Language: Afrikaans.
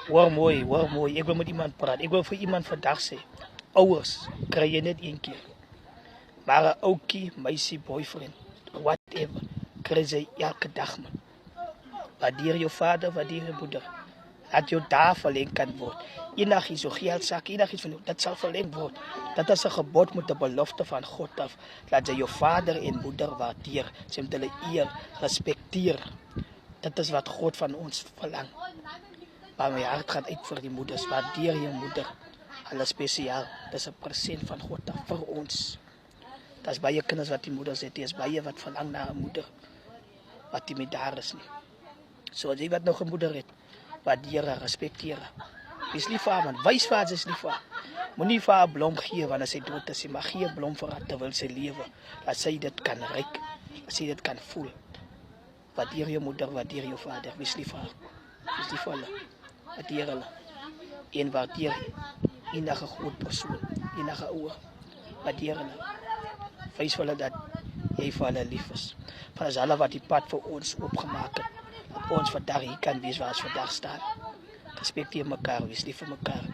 Hoor mooi. Ek wil met iemand praat. Ek wil vir iemand vandag sê. Ouers, kry jy net een keer. Maar 'n ouetjie, meisie, boyfriend, whatever, kry jy elke dag man. Waardeer jou vader, waardeer jou moeder. Laat jou daar verleng kan word. Enigiets, so geldsak, enigiets van jou, dat sal verleng word. Dat is 'n gebod met 'n belofte van God af. Laat jy jou vader en moeder waardeer. Sy moet hulle eer, respekteer. Dit is wat God van ons verlang. Maar my hart gaat uit vir die moeders. Waardeer jou moeder. Hulle spesiaal. Dit is 'n present van God af vir ons. Daar's baie kinders wat die moeders het. Daar's baie wat verlang na 'n moeder wat nie meer daar is nie. So as jy wat nog 'n moeder het, waardeer haar, respekteer haar. Wees lief vir haar man. Wys vir haar is lief vir haar. Moenie vir haar 'n blom gee wanneer sy dood is, maar gee 'n blom vir haar terwyl sy lewe. Dat sy dit kan ruik, dat sy dit kan voel. Waardeer jou moeder, waardeer jou vader. Wees lief vir haar. Wees lief vir hulle. Waardeer hulle. En waardeer enige groot persoon, enige ouer. Waardeer hulle. Wys vir hulle dat jy vir hulle lief is. Van as hulle wat die pad vir ons opgemaak het. Dat ons vandag hier kan wees waar ons vandag staan. Respekteer mekaar, wees lief vir mekaar.